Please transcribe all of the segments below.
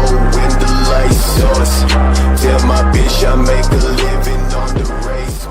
when the lights on. Tell my bitch I make a living on the race.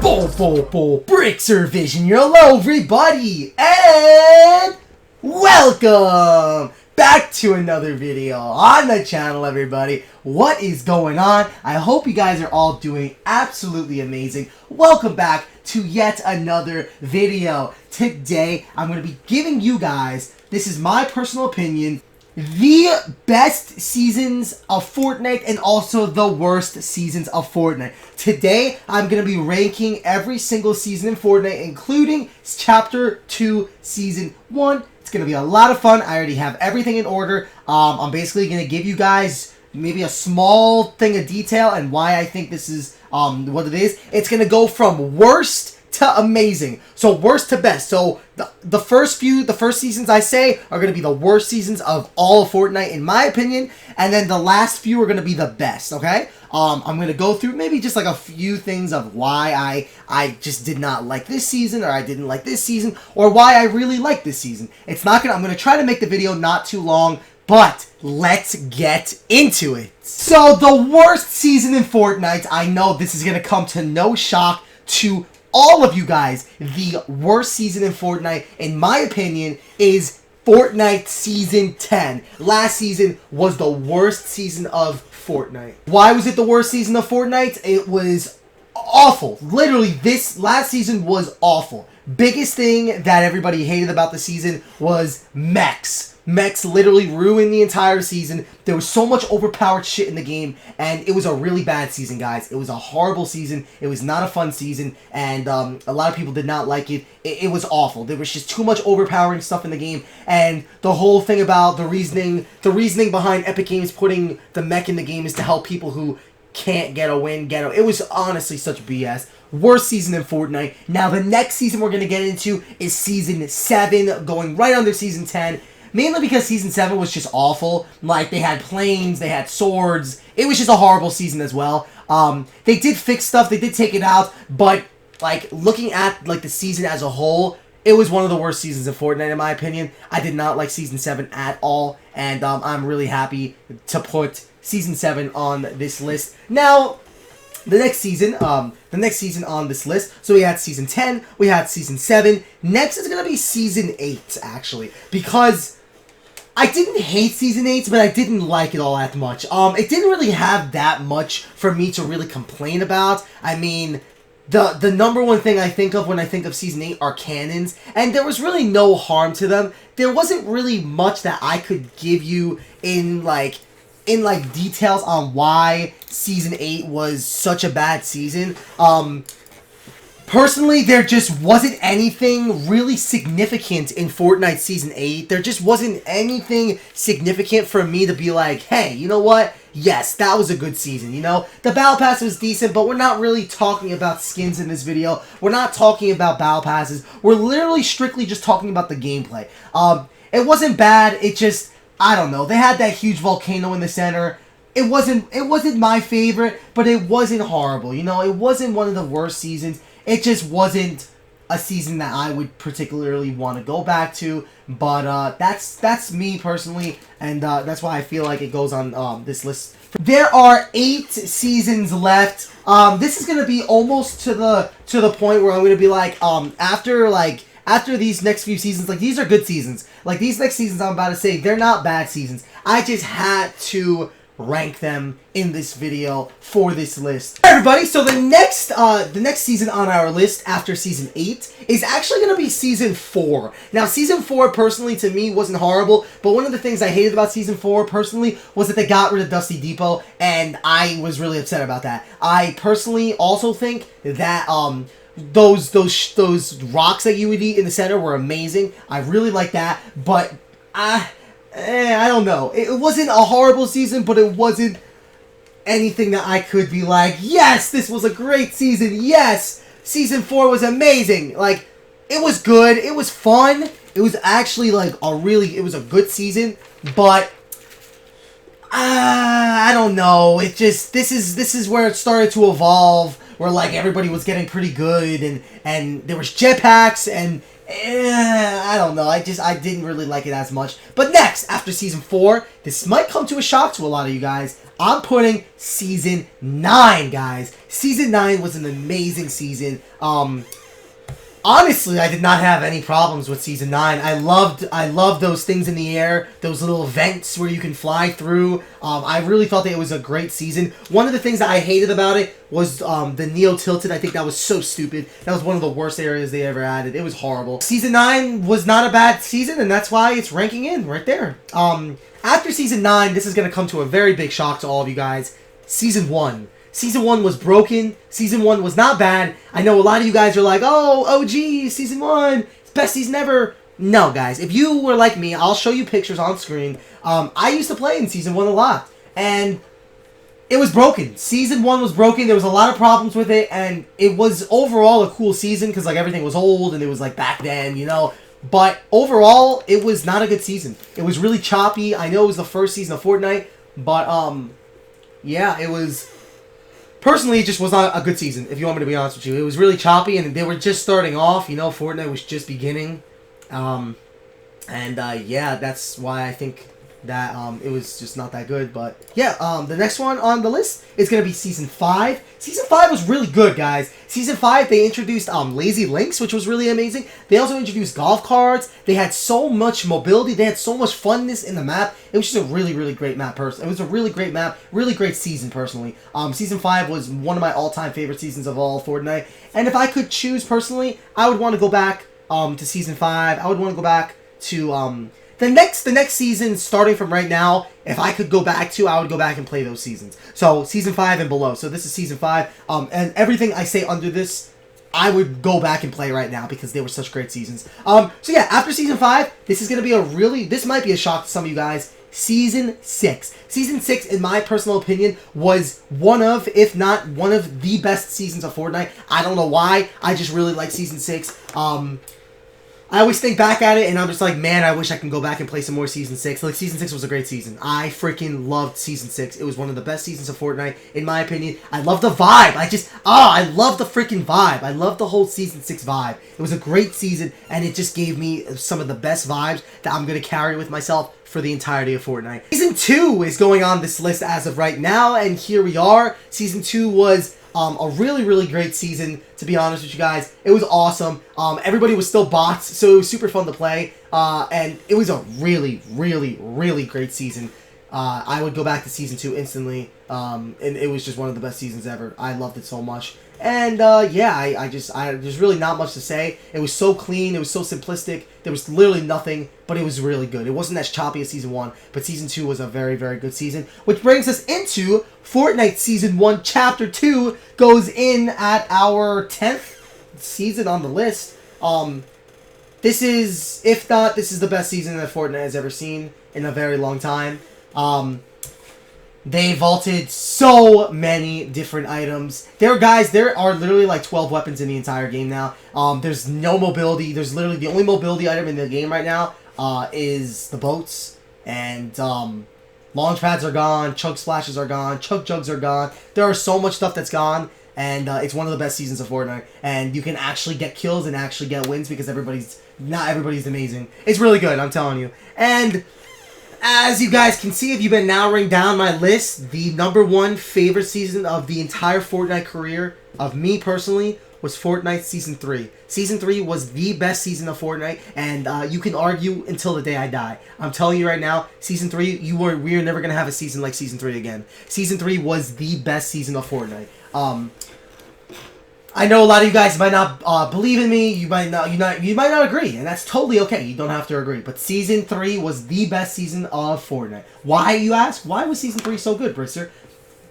BrixerVision, hello everybody, and welcome back to another video on the channel, everybody. What is going on? I hope you guys are all doing absolutely amazing. Welcome back to yet another video. Today, I'm going to be giving you guys, this is my personal opinion, the best seasons of Fortnite and also the worst seasons of Fortnite. Today, I'm going to be ranking every single season in Fortnite, including Chapter 2, Season 1. It's going to be a lot of fun. I already have everything in order. I'm basically going to give you guys maybe a small thing of detail and why I think this is what it is. It's going to go from worst to amazing. So worst to best. So the first seasons I say are going to be the worst seasons of all of Fortnite in my opinion, and then the last few are going to be the best, okay? I'm going to go through maybe just like a few things of why I just did not like this season, or I didn't like this season, or why I really like this season. I'm going to try to make the video not too long, but let's get into it. So the worst season in Fortnite, I know this is going to come to no shock to all of you guys. The worst season in Fortnite, in my opinion, is Fortnite Season 10. Last season was the worst season of Fortnite. Why was it the worst season of Fortnite? It was awful. Literally, this last season was awful. Biggest thing that everybody hated about the season was mechs. Mechs literally ruined the entire season. There was so much overpowered shit in the game, and it was a really bad season, guys. It was a horrible season. It was not a fun season, and a lot of people did not like it. It was awful. There was just too much overpowering stuff in the game, and the whole thing about the reasoning behind Epic Games putting the mech in the game is to help people who can't get a win, it was honestly such BS. Worst season in Fortnite. Now, the next season we're going to get into is Season 7, going right under Season 10. Mainly because Season 7 was just awful. Like, they had planes, they had swords. It was just a horrible season as well. They did fix stuff, they did take it out, but, like, looking at, like, the season as a whole, it was one of the worst seasons of Fortnite, in my opinion. I did not like Season 7 at all, and I'm really happy to put Season 7 on this list. Now, the next season on this list, so we had Season 10, we had Season 7. Next is going to be Season 8, actually, because I didn't hate Season 8, but I didn't like it all that much. It didn't really have that much for me to really complain about. I mean, the number one thing I think of when I think of Season 8 are cannons, and there was really no harm to them. There wasn't really much that I could give you in details on why Season 8 was such a bad season. Personally, there just wasn't anything really significant in Fortnite Season 8. There just wasn't anything significant for me to be like, hey, you know what? Yes, that was a good season, you know? The Battle Pass was decent, but we're not really talking about skins in this video. We're not talking about Battle Passes. We're literally strictly just talking about the gameplay. It wasn't bad, it just, I don't know. They had that huge volcano in the center. It wasn't my favorite, but it wasn't horrible, you know? It wasn't one of the worst seasons. It just wasn't a season that I would particularly want to go back to, but that's me personally, and that's why I feel like it goes on this list. There are 8 seasons left. This is gonna be almost to the point where I'm gonna be like, after these next few seasons, like, these are good seasons. Like, these next seasons I'm about to say, they're not bad seasons. I just had to rank them in this video for this list. Alright, everybody, so the next season on our list after Season 8 is actually going to be Season 4. Now, Season 4, personally, to me, wasn't horrible, but one of the things I hated about Season 4, personally, was that they got rid of Dusty Depot, and I was really upset about that. I personally also think that, those rocks that you would eat in the center were amazing. I really like that, but I don't know. It wasn't a horrible season, but it wasn't anything that I could be like, yes, this was a great season. Yes, Season 4 was amazing. Like, it was good. It was fun. It was actually like it was a good season, but I don't know. It just, this is where it started to evolve, where like everybody was getting pretty good, and there was jetpacks, and I don't know. I didn't really like it as much. But next, after Season 4, this might come to a shock to a lot of you guys. I'm putting Season 9, guys. Season 9 was an amazing season. Honestly, I did not have any problems with Season 9. I loved those things in the air, those little vents where you can fly through. I really thought that it was a great season. One of the things that I hated about it was the Neo Tilted. I think that was so stupid. That was one of the worst areas they ever added. It was horrible. Season 9 was not a bad season, and that's why it's ranking in right there. After Season 9, this is going to come to a very big shock to all of you guys. Season 1. Season 1 was broken. Season 1 was not bad. I know a lot of you guys are like, oh, OG, Season 1, it's best season ever. No, guys. If you were like me, I'll show you pictures on screen. I used to play in Season 1 a lot. And it was broken. Season 1 was broken. There was a lot of problems with it. And it was overall a cool season because like everything was old and it was like back then, you know. But overall, it was not a good season. It was really choppy. I know it was the first season of Fortnite. But, yeah, it was... Personally, it just was not a good season, if you want me to be honest with you. It was really choppy, and they were just starting off. You know, Fortnite was just beginning. Yeah, that's why I think that it was just not that good. But, yeah, the next one on the list is going to be Season 5. Season 5 was really good, guys. Season 5, they introduced Lazy Links, which was really amazing. They also introduced golf carts. They had so much mobility. They had so much funness in the map. It was just a really, really great map. It was a really great map. Really great season, personally. Season 5 was one of my all-time favorite seasons of all Fortnite. And if I could choose, personally, I would want to go back to Season 5. I would want to go back to... The next season, starting from right now, if I could go back to, I would go back and play those seasons. So, Season 5 and below. So, this is Season 5. And everything I say under this, I would go back and play right now because they were such great seasons. So, yeah, after Season 5, this is going to be this might be a shock to some of you guys. Season 6. Season 6, in my personal opinion, was one of, if not one of the best seasons of Fortnite. I don't know why. I just really like Season 6. I always think back at it, and I'm just like, man, I wish I can go back and play some more Season 6. Like, Season 6 was a great season. I freaking loved Season 6. It was one of the best seasons of Fortnite, in my opinion. I love the vibe. I love the freaking vibe. I love the whole Season 6 vibe. It was a great season, and it just gave me some of the best vibes that I'm going to carry with myself for the entirety of Fortnite. Season 2 is going on this list as of right now, and here we are. Season 2 was... a really, really great season, to be honest with you guys. It was awesome. Everybody was still bots, so it was super fun to play. And it was a really, really, really great season. I would go back to Season 2 instantly. And it was just one of the best seasons ever. I loved it so much. And, yeah, there's really not much to say. It was so clean. It was so simplistic. There was literally nothing, but it was really good. It wasn't as choppy as Season 1, but Season 2 was a very, very good season. Which brings us into Fortnite Season 1, Chapter 2 goes in at our 10th season on the list. This is, if not, this is the best season that Fortnite has ever seen in a very long time. They vaulted so many different items. There are literally like 12 weapons in the entire game now. There's no mobility. There's literally the only mobility item in the game right now is the boats. And launch pads are gone. Chug splashes are gone. Chug jugs are gone. There are so much stuff that's gone. And it's one of the best seasons of Fortnite. And you can actually get kills and actually get wins because not everybody's amazing. It's really good, I'm telling you. And... as you guys can see, if you've been narrowing down my list, the #1 favorite season of the entire Fortnite career, of me personally, was Fortnite Season 3. Season 3 was the best season of Fortnite, and you can argue until the day I die. I'm telling you right now, Season 3, we are never going to have a season like Season 3 again. Season 3 was the best season of Fortnite. I know a lot of you guys might not believe in me. You might not agree, and that's totally okay. You don't have to agree. But Season 3 was the best season of Fortnite. Why, you ask? Why was Season 3 so good, Brixer?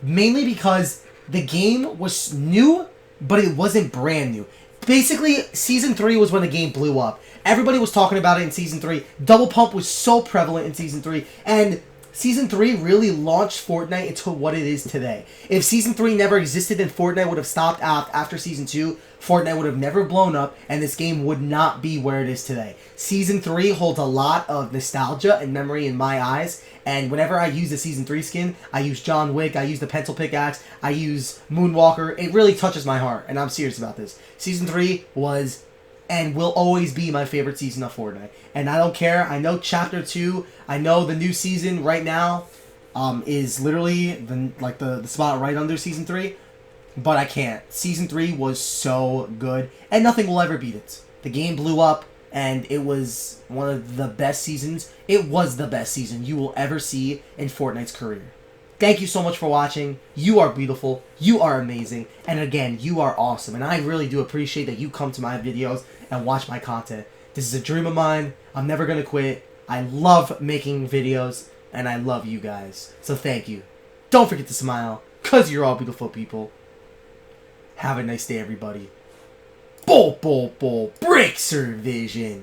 Mainly because the game was new, but it wasn't brand new. Basically, Season 3 was when the game blew up. Everybody was talking about it in Season 3. Double Pump was so prevalent in Season 3, and Season 3 really launched Fortnite into what it is today. If Season 3 never existed and Fortnite would have stopped after Season 2, Fortnite would have never blown up and this game would not be where it is today. Season 3 holds a lot of nostalgia and memory in my eyes, and whenever I use the Season 3 skin, I use John Wick, I use the pencil pickaxe, I use Moonwalker. It really touches my heart, and I'm serious about this. Season 3 was and will always be my favorite season of Fortnite. And I don't care. I know Chapter 2, I know the new season right now is literally the spot right under Season 3, but I can't. Season 3 was so good, and nothing will ever beat it. The game blew up, and it was one of the best seasons. It was the best season you will ever see in Fortnite's career. Thank you so much for watching. You are beautiful. You are amazing. And again, you are awesome. And I really do appreciate that you come to my videos and watch my content. This is a dream of mine. I'm never going to quit. I love making videos. And I love you guys. So thank you. Don't forget to smile. Because you're all beautiful people. Have a nice day, everybody. Brixervision.